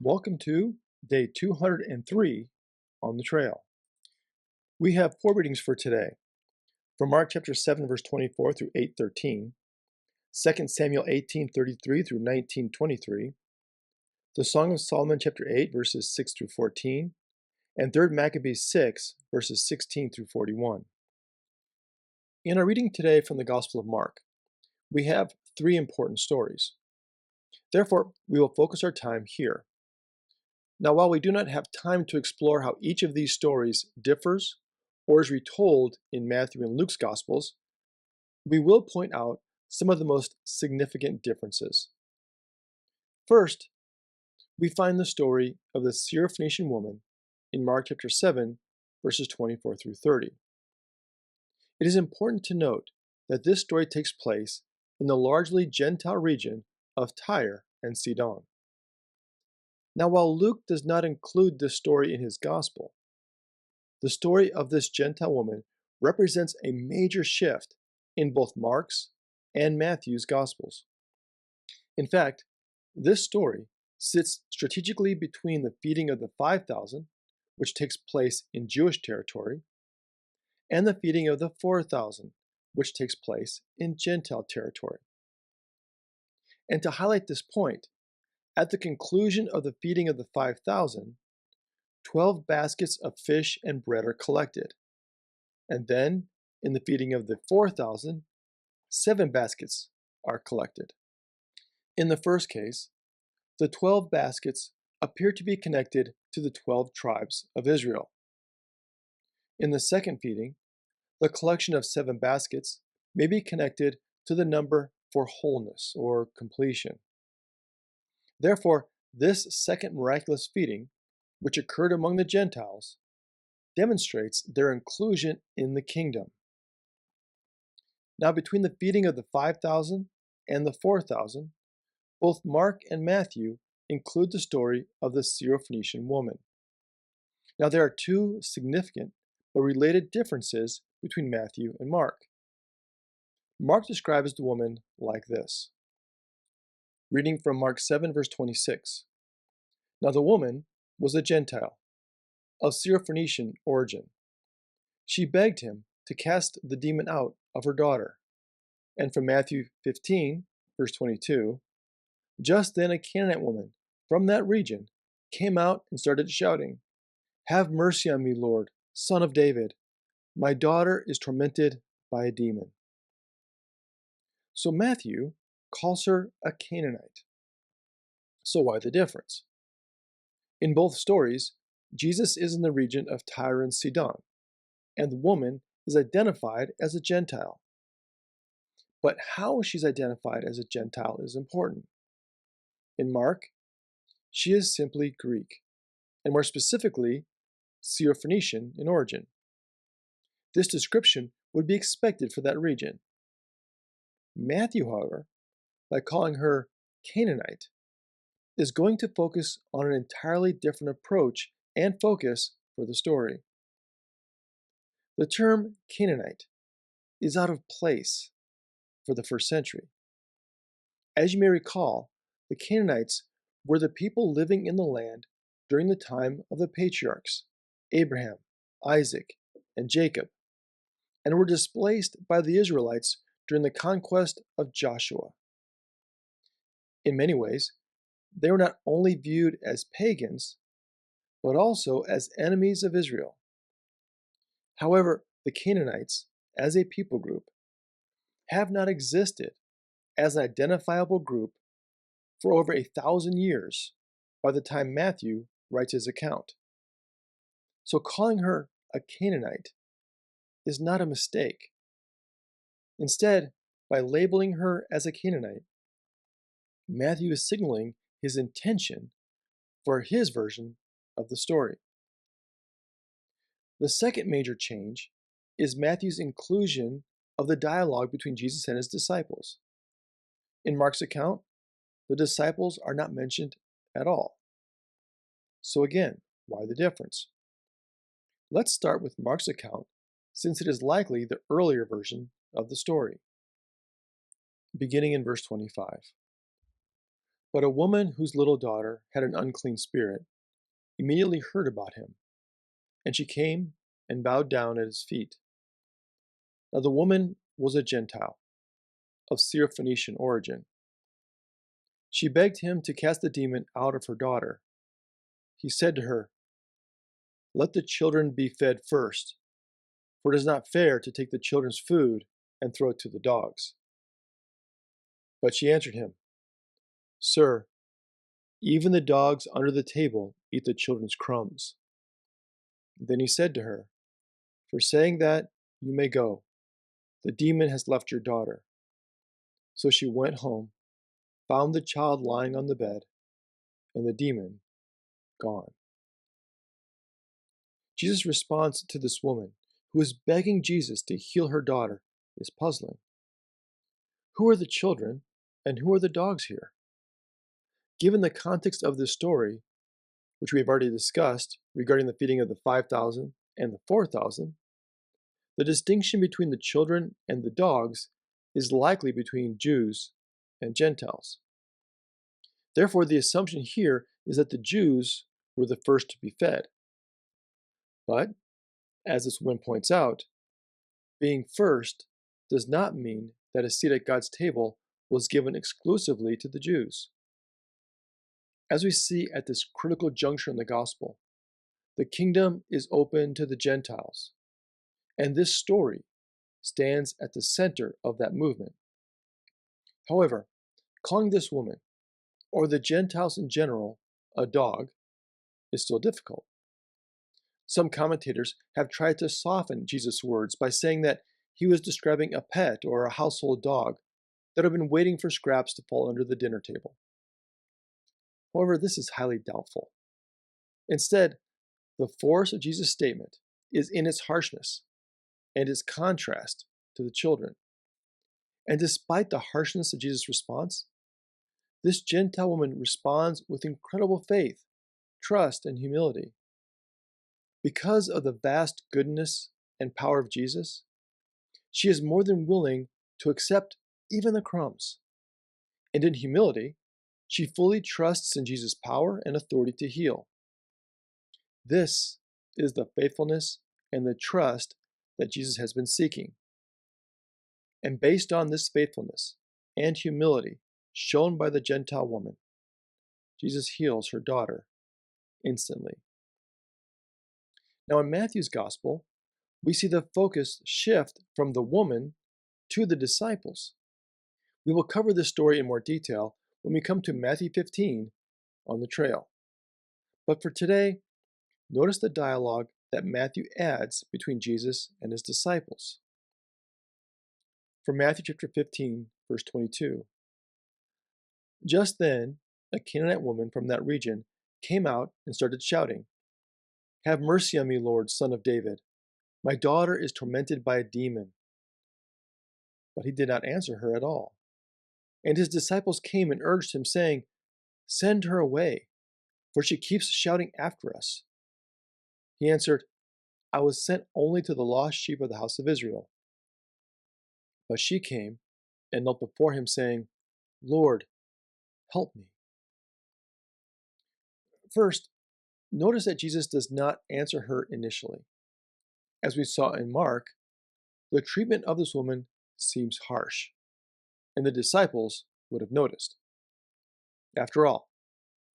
Welcome to day 203 on the trail. We have four readings for today from Mark chapter 7, verse 24 through 8:13, 2 Samuel 18:33 through 19:23, the Song of Solomon chapter 8, verses 6 through 14, and 3 Maccabees 6, verses 16 through 41. In our reading today from the Gospel of Mark, we have three important stories. Therefore, we will focus our time here. Now, while we do not have time to explore how each of these stories differs or is retold in Matthew and Luke's Gospels, we will point out some of the most significant differences. First, we find the story of the Syrophoenician woman in Mark chapter 7, verses 24 through 30. It is important to note that this story takes place in the largely Gentile region of Tyre and Sidon. Now, while Luke does not include this story in his gospel, the story of this Gentile woman represents a major shift in both Mark's and Matthew's gospels. In fact, this story sits strategically between the feeding of the 5,000, which takes place in Jewish territory, and the feeding of the 4,000, which takes place in Gentile territory. And to highlight this point, at the conclusion of the feeding of the 5,000, 12 baskets of fish and bread are collected. And then, in the feeding of the 4,000, 7 baskets are collected. In the first case, the 12 baskets appear to be connected to the 12 tribes of Israel. In the second feeding, the collection of 7 baskets may be connected to the number for wholeness or completion. Therefore, this second miraculous feeding, which occurred among the Gentiles, demonstrates their inclusion in the kingdom. Now, between the feeding of the 5,000 and the 4,000, both Mark and Matthew include the story of the Syrophoenician woman. Now, there are two significant but related differences between Matthew and Mark. Mark describes the woman like this. Reading from Mark 7, verse 26. Now the woman was a Gentile, of Syrophoenician origin. She begged him to cast the demon out of her daughter. And from Matthew 15, verse 22, just then a Canaanite woman from that region came out and started shouting, "Have mercy on me, Lord, Son of David. My daughter is tormented by a demon." So Matthew calls her a Canaanite. So why the difference? In both stories, Jesus is in the region of Tyre and Sidon, and the woman is identified as a Gentile. But how she's identified as a Gentile is important. In Mark, she is simply Greek, and more specifically, Syrophoenician in origin. This description would be expected for that region. Matthew, however, by calling her Canaanite, is going to focus on an entirely different approach and focus for the story. The term Canaanite is out of place for the first century. As you may recall, the Canaanites were the people living in the land during the time of the patriarchs, Abraham, Isaac, and Jacob, and were displaced by the Israelites during the conquest of Joshua. In many ways, they were not only viewed as pagans, but also as enemies of Israel. However, the Canaanites, as a people group, have not existed as an identifiable group for over 1,000 years by the time Matthew writes his account. So calling her a Canaanite is not a mistake. Instead, by labeling her as a Canaanite, Matthew is signaling his intention for his version of the story. The second major change is Matthew's inclusion of the dialogue between Jesus and his disciples. In Mark's account, the disciples are not mentioned at all. So again, why the difference? Let's start with Mark's account, since it is likely the earlier version of the story. Beginning in verse 25. But a woman whose little daughter had an unclean spirit immediately heard about him, and she came and bowed down at his feet. Now the woman was a Gentile, of Syrophoenician origin. She begged him to cast the demon out of her daughter. He said to her, "Let the children be fed first, for it is not fair to take the children's food and throw it to the dogs." But she answered him, "Sir, even the dogs under the table eat the children's crumbs." Then he said to her, "For saying that, you may go. The demon has left your daughter." So she went home, found the child lying on the bed, and the demon gone. Jesus' response to this woman, who is begging Jesus to heal her daughter, is puzzling. Who are the children, and who are the dogs here? Given the context of this story, which we have already discussed regarding the feeding of the 5,000 and the 4,000, the distinction between the children and the dogs is likely between Jews and Gentiles. Therefore, the assumption here is that the Jews were the first to be fed. But, as this woman points out, being first does not mean that a seat at God's table was given exclusively to the Jews. As we see at this critical juncture in the gospel, the kingdom is open to the Gentiles, and this story stands at the center of that movement. However, calling this woman, or the Gentiles in general, a dog is still difficult. Some commentators have tried to soften Jesus' words by saying that he was describing a pet or a household dog that had been waiting for scraps to fall under the dinner table. However, this is highly doubtful. Instead, the force of Jesus' statement is in its harshness and its contrast to the children. And despite the harshness of Jesus' response, this Gentile woman responds with incredible faith, trust, and humility. Because of the vast goodness and power of Jesus, she is more than willing to accept even the crumbs. And in humility, she fully trusts in Jesus' power and authority to heal. This is the faithfulness and the trust that Jesus has been seeking. And based on this faithfulness and humility shown by the Gentile woman, Jesus heals her daughter instantly. Now, in Matthew's gospel, we see the focus shift from the woman to the disciples. We will cover this story in more detail when we come to Matthew 15 on the trail. But for today, notice the dialogue that Matthew adds between Jesus and his disciples. From Matthew chapter 15, verse 22. Just then, a Canaanite woman from that region came out and started shouting, "Have mercy on me, Lord, Son of David. My daughter is tormented by a demon." But he did not answer her at all. And his disciples came and urged him, saying, "Send her away, for she keeps shouting after us." He answered, "I was sent only to the lost sheep of the house of Israel." But she came and knelt before him, saying, "Lord, help me." First, notice that Jesus does not answer her initially. As we saw in Mark, the treatment of this woman seems harsh, and the disciples would have noticed. After all,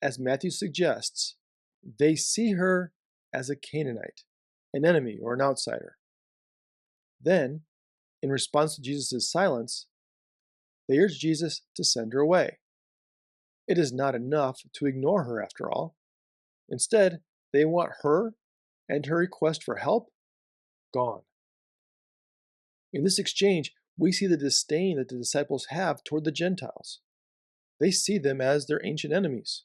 as Matthew suggests, they see her as a Canaanite, an enemy or an outsider. Then, in response to Jesus' silence, they urge Jesus to send her away. It is not enough to ignore her after all. Instead, they want her and her request for help gone. In this exchange, we see the disdain that the disciples have toward the Gentiles. They see them as their ancient enemies.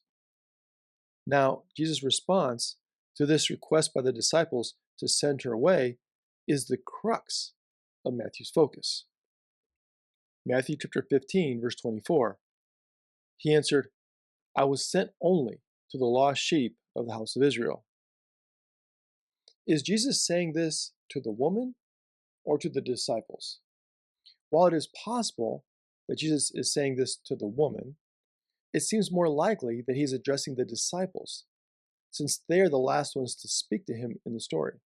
Now, Jesus' response to this request by the disciples to send her away is the crux of Matthew's focus. Matthew chapter 15, verse 24. He answered, "I was sent only to the lost sheep of the house of Israel." Is Jesus saying this to the woman or to the disciples? While it is possible that Jesus is saying this to the woman, it seems more likely that he is addressing the disciples, since they are the last ones to speak to him in the story.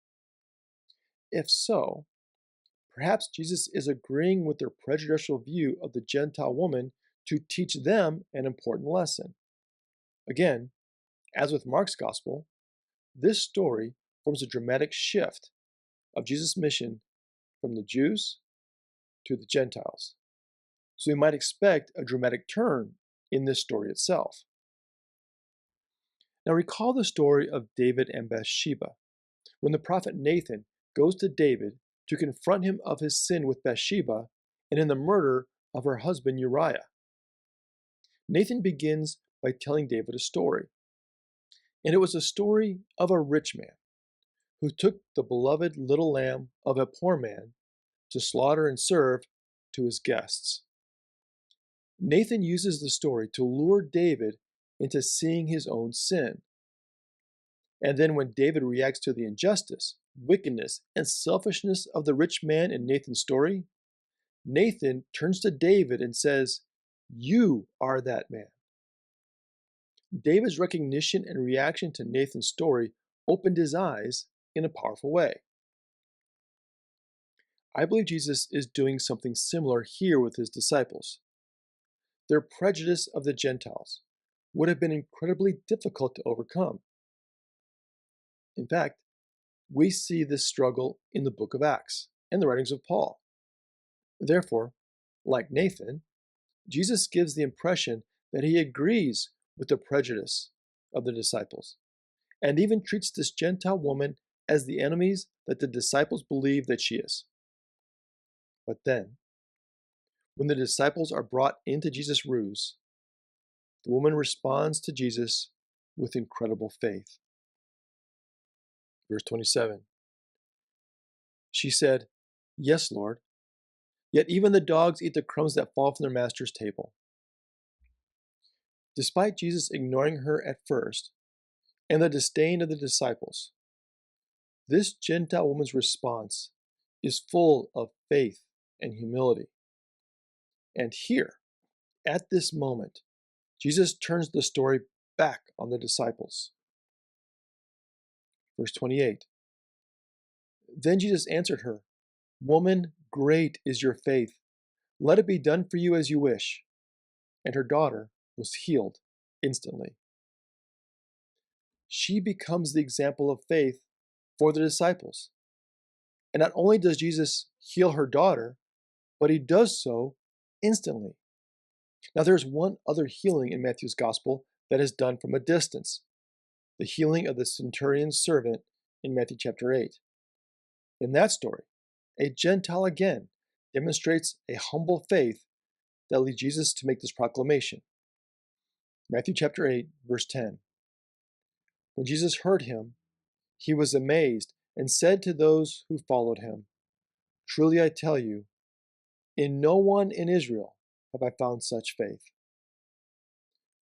If so, perhaps Jesus is agreeing with their prejudicial view of the Gentile woman to teach them an important lesson. Again, as with Mark's gospel, this story forms a dramatic shift of Jesus' mission from the Jews to the Gentiles. So we might expect a dramatic turn in this story itself. Now recall the story of David and Bathsheba, when the prophet Nathan goes to David to confront him of his sin with Bathsheba and in the murder of her husband Uriah. Nathan begins by telling David a story, and it was a story of a rich man who took the beloved little lamb of a poor man to slaughter and serve to his guests. Nathan uses the story to lure David into seeing his own sin. And then when David reacts to the injustice, wickedness, and selfishness of the rich man in Nathan's story, Nathan turns to David and says, "You are that man." David's recognition and reaction to Nathan's story opened his eyes in a powerful way. I believe Jesus is doing something similar here with his disciples. Their prejudice of the Gentiles would have been incredibly difficult to overcome. In fact, we see this struggle in the book of Acts and the writings of Paul. Therefore, like Nathan, Jesus gives the impression that he agrees with the prejudice of the disciples, and even treats this Gentile woman as the enemies that the disciples believe that she is. But then, when the disciples are brought into Jesus' ruse, the woman responds to Jesus with incredible faith. Verse 27. She said, "Yes, Lord, yet even the dogs eat the crumbs that fall from their master's table." Despite Jesus ignoring her at first, and the disdain of the disciples, this Gentile woman's response is full of faith and humility. And here, at this moment, Jesus turns the story back on the disciples. Verse 28. Then Jesus answered her, "Woman, great is your faith. Let it be done for you as you wish." And her daughter was healed instantly. She becomes the example of faith for the disciples. And not only does Jesus heal her daughter, but he does so instantly. Now, there's one other healing in Matthew's gospel that is done from a distance, the healing of the centurion's servant in Matthew chapter 8. In that story, a Gentile again demonstrates a humble faith that leads Jesus to make this proclamation. Matthew chapter 8, verse 10. When Jesus heard him, he was amazed and said to those who followed him, "Truly I tell you, in no one in Israel have I found such faith."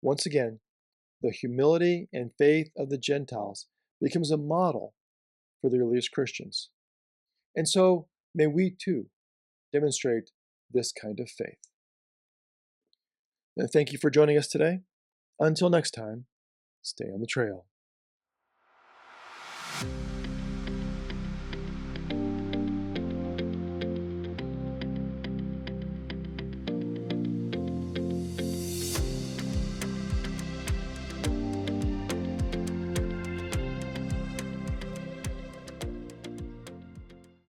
Once again, the humility and faith of the Gentiles becomes a model for the earliest Christians. And so may we too demonstrate this kind of faith. And thank you for joining us today. Until next time, stay on the trail.